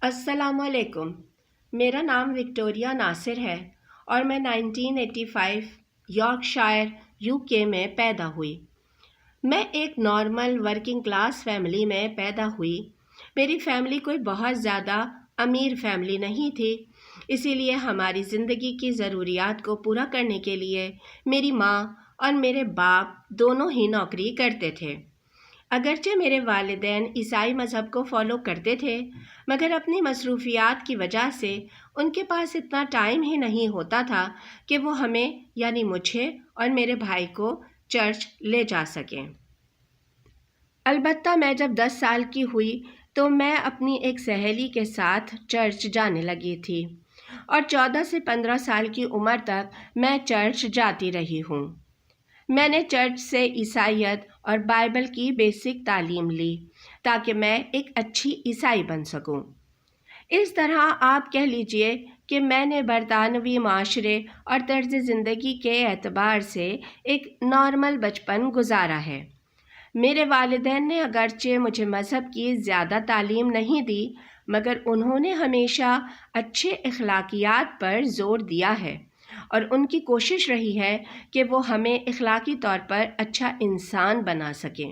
السلام علیکم۔ میرا نام وکٹوریہ ناصر ہے اور میں 1985 یارکشائر UK میں پیدا ہوئی۔ میں ایک نارمل ورکنگ کلاس فیملی میں پیدا ہوئی۔ میری فیملی کوئی بہت زیادہ امیر فیملی نہیں تھی، اسی لیے ہماری زندگی کی ضروریات کو پورا کرنے کے لیے میری ماں اور میرے باپ دونوں ہی نوکری کرتے تھے۔ اگرچہ میرے والدین عیسائی مذہب کو فالو کرتے تھے، مگر اپنی مصروفیات کی وجہ سے ان کے پاس اتنا ٹائم ہی نہیں ہوتا تھا کہ وہ ہمیں یعنی مجھے اور میرے بھائی کو چرچ لے جا سکیں۔ البتہ میں جب 10 سال کی ہوئی تو میں اپنی ایک سہیلی کے ساتھ چرچ جانے لگی تھی اور 14 سے 15 سال کی عمر تک میں چرچ جاتی رہی ہوں۔ میں نے چرچ سے عیسائیت اور بائبل کی بیسک تعلیم لی تاکہ میں ایک اچھی عیسائی بن سکوں۔ اس طرح آپ کہہ لیجئے کہ میں نے برطانوی معاشرے اور طرز زندگی کے اعتبار سے ایک نارمل بچپن گزارا ہے۔ میرے والدین نے اگرچہ مجھے مذہب کی زیادہ تعلیم نہیں دی، مگر انہوں نے ہمیشہ اچھے اخلاقیات پر زور دیا ہے اور ان کی کوشش رہی ہے کہ وہ ہمیں اخلاقی طور پر اچھا انسان بنا سکیں۔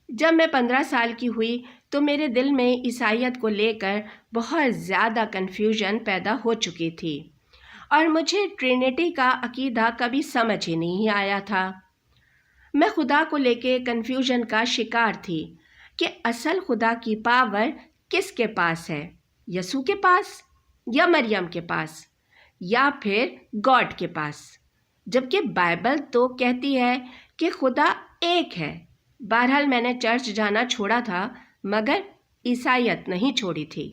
جب میں 15 سال کی ہوئی تو میرے دل میں عیسائیت کو لے کر بہت زیادہ کنفیوژن پیدا ہو چکی تھی اور مجھے ٹرینٹی کا عقیدہ کبھی سمجھ ہی نہیں آیا تھا۔ میں خدا کو لے کے کنفیوژن کا شکار تھی کہ اصل خدا کی پاور کس کے پاس ہے، یسوع کے پاس یا مریم کے پاس یا پھر گاڈ کے پاس، جبکہ بائبل تو کہتی ہے کہ خدا ایک ہے۔ بہرحال میں نے چرچ جانا چھوڑا تھا مگر عیسائیت نہیں چھوڑی تھی۔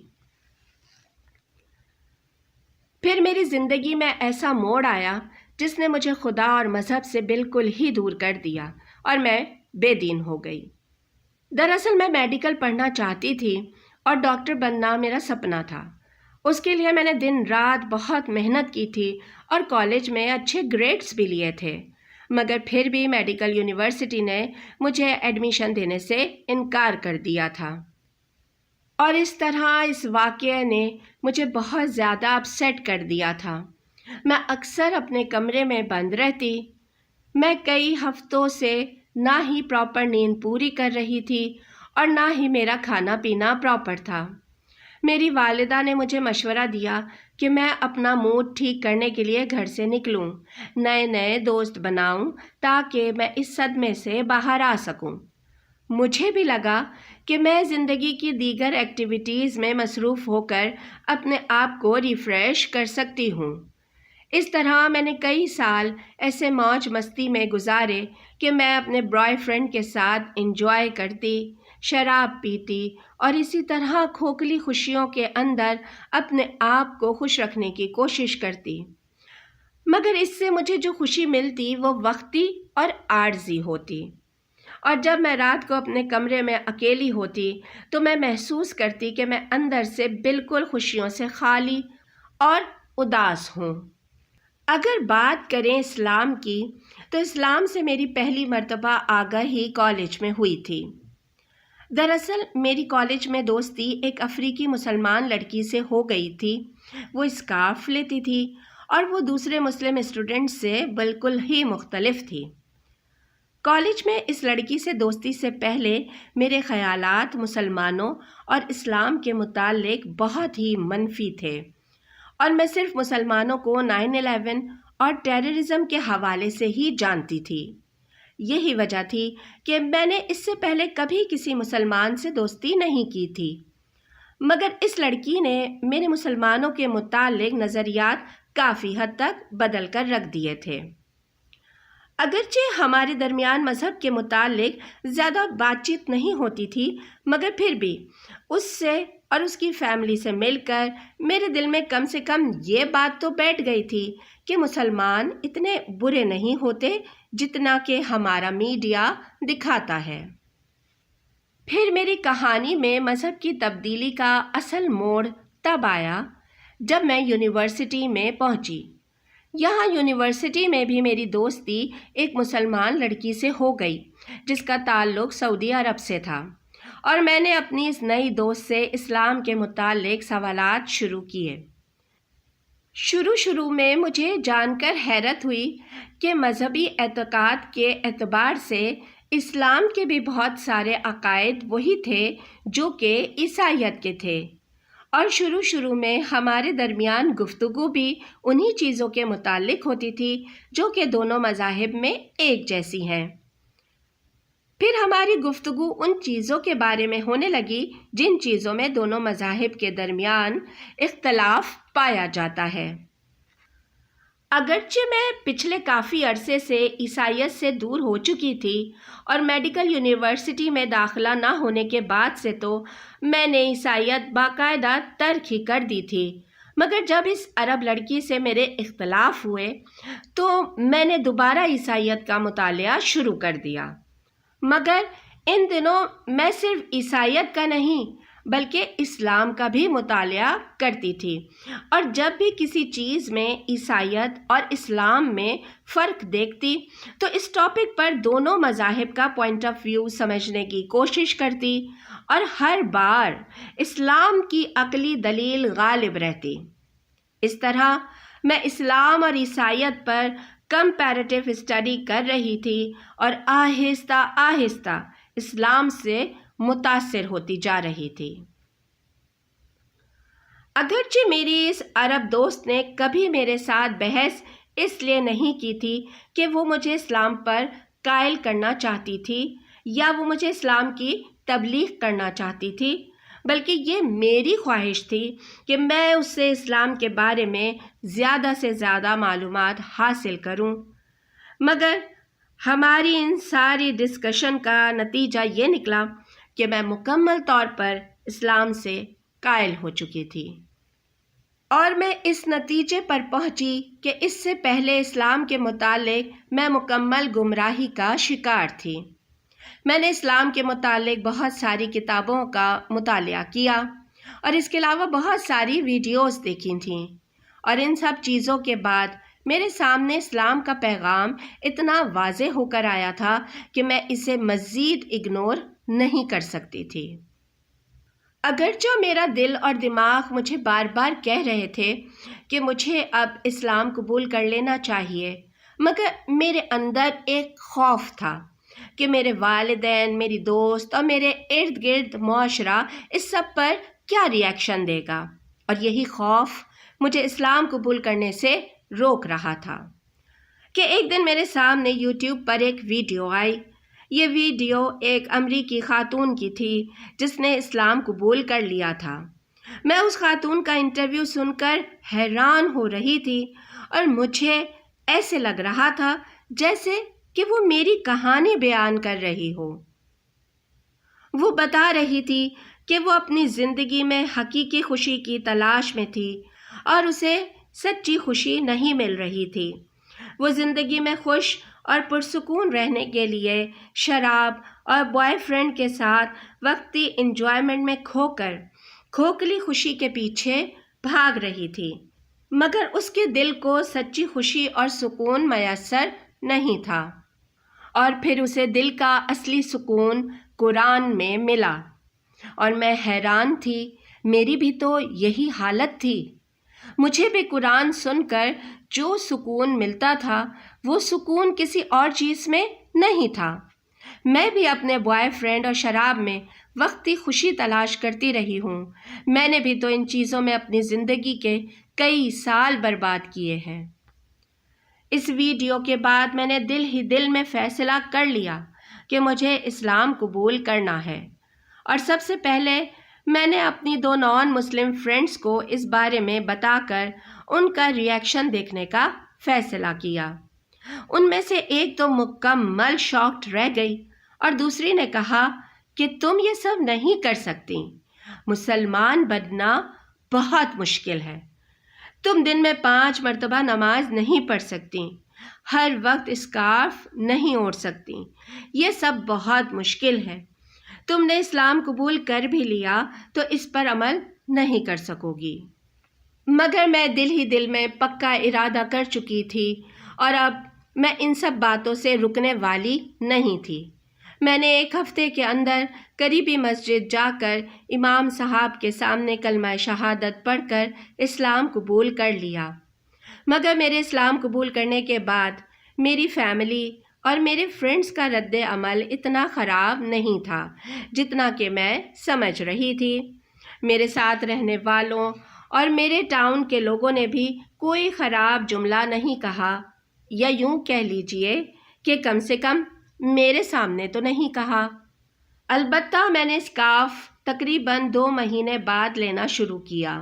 پھر میری زندگی میں ایسا موڑ آیا جس نے مجھے خدا اور مذہب سے بالکل ہی دور کر دیا اور میں بے دین ہو گئی۔ دراصل میں میڈیکل پڑھنا چاہتی تھی اور ڈاکٹر بننا میرا سپنا تھا۔ اس کے لیے میں نے دن رات بہت محنت کی تھی اور کالج میں اچھے گریڈز بھی لیے تھے، مگر پھر بھی میڈیکل یونیورسٹی نے مجھے ایڈمیشن دینے سے انکار کر دیا تھا اور اس طرح اس واقعے نے مجھے بہت زیادہ اپسیٹ کر دیا تھا۔ میں اکثر اپنے کمرے میں بند رہتی۔ میں کئی ہفتوں سے نہ ہی پراپر نیند پوری کر رہی تھی اور نہ ہی میرا کھانا پینا پراپر تھا۔ میری والدہ نے مجھے مشورہ دیا کہ میں اپنا موڈ ٹھیک کرنے کے لیے گھر سے نکلوں، نئے دوست بناؤں تاکہ میں اس صدمے سے باہر آ سکوں۔ مجھے بھی لگا کہ میں زندگی کی دیگر ایکٹیویٹیز میں مصروف ہو کر اپنے آپ کو ریفریش کر سکتی ہوں۔ اس طرح میں نے کئی سال ایسے موج مستی میں گزارے کہ میں اپنے بوائے فرینڈ کے ساتھ انجوائے کرتی، شراب پیتی اور اسی طرح کھوکھلی خوشیوں کے اندر اپنے آپ کو خوش رکھنے کی کوشش کرتی، مگر اس سے مجھے جو خوشی ملتی وہ وقتی اور عارضی ہوتی، اور جب میں رات کو اپنے کمرے میں اکیلی ہوتی تو میں محسوس کرتی کہ میں اندر سے بالکل خوشیوں سے خالی اور اداس ہوں۔ اگر بات کریں اسلام کی تو اسلام سے میری پہلی مرتبہ آگاہی کالج میں ہوئی تھی۔ دراصل میری کالج میں دوستی ایک افریقی مسلمان لڑکی سے ہو گئی تھی۔ وہ اسکارف لیتی تھی اور وہ دوسرے مسلم اسٹوڈنٹ سے بالکل ہی مختلف تھی۔ کالج میں اس لڑکی سے دوستی سے پہلے میرے خیالات مسلمانوں اور اسلام کے متعلق بہت ہی منفی تھے اور میں صرف مسلمانوں کو 9/11 اور ٹیررزم کے حوالے سے ہی جانتی تھی۔ یہی وجہ تھی کہ میں نے اس سے پہلے کبھی کسی مسلمان سے دوستی نہیں کی تھی، مگر اس لڑکی نے میرے مسلمانوں کے متعلق نظریات کافی حد تک بدل کر رکھ دیے تھے۔ اگرچہ ہمارے درمیان مذہب کے متعلق زیادہ بات چیت نہیں ہوتی تھی، مگر پھر بھی اس سے اور اس کی فیملی سے مل کر میرے دل میں کم سے کم یہ بات تو بیٹھ گئی تھی کہ مسلمان اتنے برے نہیں ہوتے جتنا کہ ہمارا میڈیا دکھاتا ہے۔ پھر میری کہانی میں مذہب کی تبدیلی کا اصل موڑ تب آیا جب میں یونیورسٹی میں پہنچی۔ یہاں یونیورسٹی میں بھی میری دوستی ایک مسلمان لڑکی سے ہو گئی جس کا تعلق سعودی عرب سے تھا اور میں نے اپنی اس نئی دوست سے اسلام کے متعلق سوالات شروع کیے۔ شروع میں مجھے جان کر حیرت ہوئی کہ مذہبی اعتقاد کے اعتبار سے اسلام کے بھی بہت سارے عقائد وہی تھے جو کہ عیسائیت کے تھے، اور شروع میں ہمارے درمیان گفتگو بھی انہی چیزوں کے متعلق ہوتی تھی جو کہ دونوں مذاہب میں ایک جیسی ہیں۔ پھر ہماری گفتگو ان چیزوں کے بارے میں ہونے لگی جن چیزوں میں دونوں مذاہب کے درمیان اختلاف پایا جاتا ہے۔ اگرچہ میں پچھلے کافی عرصے سے عیسائیت سے دور ہو چکی تھی اور میڈیکل یونیورسٹی میں داخلہ نہ ہونے کے بعد سے تو میں نے عیسائیت باقاعدہ ترک ہی کر دی تھی، مگر جب اس عرب لڑکی سے میرے اختلاف ہوئے تو میں نے دوبارہ عیسائیت کا مطالعہ شروع کر دیا۔ مگر ان دنوں میں صرف عیسائیت کا نہیں بلکہ اسلام کا بھی مطالعہ کرتی تھی، اور جب بھی کسی چیز میں عیسائیت اور اسلام میں فرق دیکھتی تو اس ٹاپک پر دونوں مذاہب کا پوائنٹ آف ویو سمجھنے کی کوشش کرتی، اور ہر بار اسلام کی عقلی دلیل غالب رہتی۔ اس طرح میں اسلام اور عیسائیت پر کمپیریٹیو اسٹڈی کر رہی تھی اور آہستہ آہستہ اسلام سے متاثر ہوتی جا رہی تھی۔ اگرچہ میری اس عرب دوست نے کبھی میرے ساتھ بحث اس لیے نہیں کی تھی کہ وہ مجھے اسلام پر قائل کرنا چاہتی تھی یا وہ مجھے اسلام کی تبلیغ کرنا چاہتی تھی، بلکہ یہ میری خواہش تھی کہ میں اس سے اسلام کے بارے میں زیادہ سے زیادہ معلومات حاصل کروں۔ مگر ہماری ان ساری ڈسکشن کا نتیجہ یہ نکلا کہ میں مکمل طور پر اسلام سے قائل ہو چکی تھی، اور میں اس نتیجے پر پہنچی کہ اس سے پہلے اسلام کے متعلق میں مکمل گمراہی کا شکار تھی۔ میں نے اسلام کے متعلق بہت ساری کتابوں کا مطالعہ کیا اور اس کے علاوہ بہت ساری ویڈیوز دیکھی تھیں، اور ان سب چیزوں کے بعد میرے سامنے اسلام کا پیغام اتنا واضح ہو کر آیا تھا کہ میں اسے مزید اگنور نہیں کر سکتی تھی۔ اگرچہ میرا دل اور دماغ مجھے بار بار کہہ رہے تھے کہ مجھے اب اسلام قبول کر لینا چاہیے، مگر میرے اندر ایک خوف تھا کہ میرے والدین، میری دوست اور میرے ارد گرد معاشرہ اس سب پر کیا ری ایکشن دے گا، اور یہی خوف مجھے اسلام قبول کرنے سے روک رہا تھا۔ کہ ایک دن میرے سامنے یوٹیوب پر ایک ویڈیو آئی۔ یہ ویڈیو ایک امریکی خاتون کی تھی جس نے اسلام قبول کر لیا تھا۔ میں اس خاتون کا انٹرویو سن کر حیران ہو رہی تھی، اور مجھے ایسے لگ رہا تھا جیسے کہ وہ میری کہانی بیان کر رہی ہو۔ وہ بتا رہی تھی کہ وہ اپنی زندگی میں حقیقی خوشی کی تلاش میں تھی اور اسے سچی خوشی نہیں مل رہی تھی۔ وہ زندگی میں خوش اور پرسکون رہنے کے لیے شراب اور بوائے فرینڈ کے ساتھ وقتی انجوائمنٹ میں کھو کر کھوکھلی خوشی کے پیچھے بھاگ رہی تھی، مگر اس کے دل کو سچی خوشی اور سکون میسر نہیں تھا، اور پھر اسے دل کا اصلی سکون قرآن میں ملا، اور میں حیران تھی، میری بھی تو یہی حالت تھی۔ مجھے بھی قرآن سن کر جو سکون ملتا تھا وہ سکون کسی اور چیز میں نہیں تھا۔ میں بھی اپنے بوائے فرینڈ اور شراب میں وقتی خوشی تلاش کرتی رہی ہوں۔ میں نے بھی تو ان چیزوں میں اپنی زندگی کے کئی سال برباد کیے ہیں۔ اس ویڈیو کے بعد میں نے دل ہی دل میں فیصلہ کر لیا کہ مجھے اسلام قبول کرنا ہے، اور سب سے پہلے میں نے اپنی 2 نان مسلم فرینڈز کو اس بارے میں بتا کر ان کا ری ایکشن دیکھنے کا فیصلہ کیا۔ ان میں سے ایک تو مکمل شاکڈ رہ گئی، اور دوسری نے کہا کہ تم یہ سب نہیں کر سکتی، مسلمان بننا بہت مشکل ہے، تم دن میں 5 مرتبہ نماز نہیں پڑھ سکتی، ہر وقت اسکارف نہیں اوڑھ سکتی، یہ سب بہت مشکل ہے، تم نے اسلام قبول کر بھی لیا تو اس پر عمل نہیں کر سکو گی۔ مگر میں دل ہی دل میں پکا ارادہ کر چکی تھی، اور اب میں ان سب باتوں سے رکنے والی نہیں تھی۔ میں نے ایک ہفتے کے اندر قریبی مسجد جا کر امام صاحب کے سامنے کلمہ شہادت پڑھ کر اسلام قبول کر لیا، مگر میرے اسلام قبول کرنے کے بعد میری فیملی اور میرے فرینڈز کا رد عمل اتنا خراب نہیں تھا جتنا کہ میں سمجھ رہی تھی۔ میرے ساتھ رہنے والوں اور میرے ٹاؤن کے لوگوں نے بھی کوئی خراب جملہ نہیں کہا، یا یوں کہہ لیجئے کہ کم سے کم میرے سامنے تو نہیں کہا۔ البتہ میں نے اسکارف تقریباً 2 مہینے بعد لینا شروع کیا،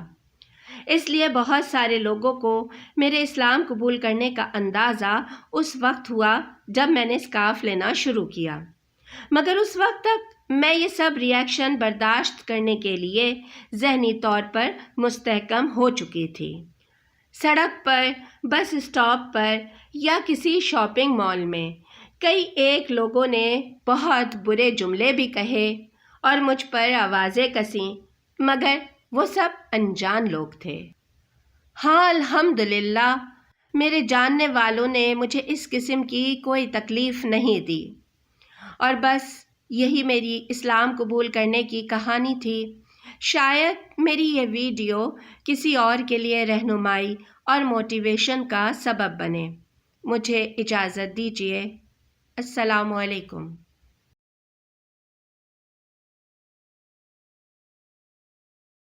اس لیے بہت سارے لوگوں کو میرے اسلام قبول کرنے کا اندازہ اس وقت ہوا جب میں نے اسکارف لینا شروع کیا، مگر اس وقت تک میں یہ سب ریئیکشن برداشت کرنے کے لیے ذہنی طور پر مستحکم ہو چکی تھی۔ سڑک پر، بس اسٹاپ پر یا کسی شاپنگ مال میں کئی ایک لوگوں نے بہت برے جملے بھی کہے اور مجھ پر آوازیں کسیں، مگر وہ سب انجان لوگ تھے۔ ہاں الحمدللہ میرے جاننے والوں نے مجھے اس قسم کی کوئی تکلیف نہیں دی، اور بس یہی میری اسلام قبول کرنے کی کہانی تھی۔ شاید میری یہ ویڈیو کسی اور کے لیے رہنمائی اور موٹیویشن کا سبب بنے۔ مجھے اجازت دیجیے۔ السلام علیکم۔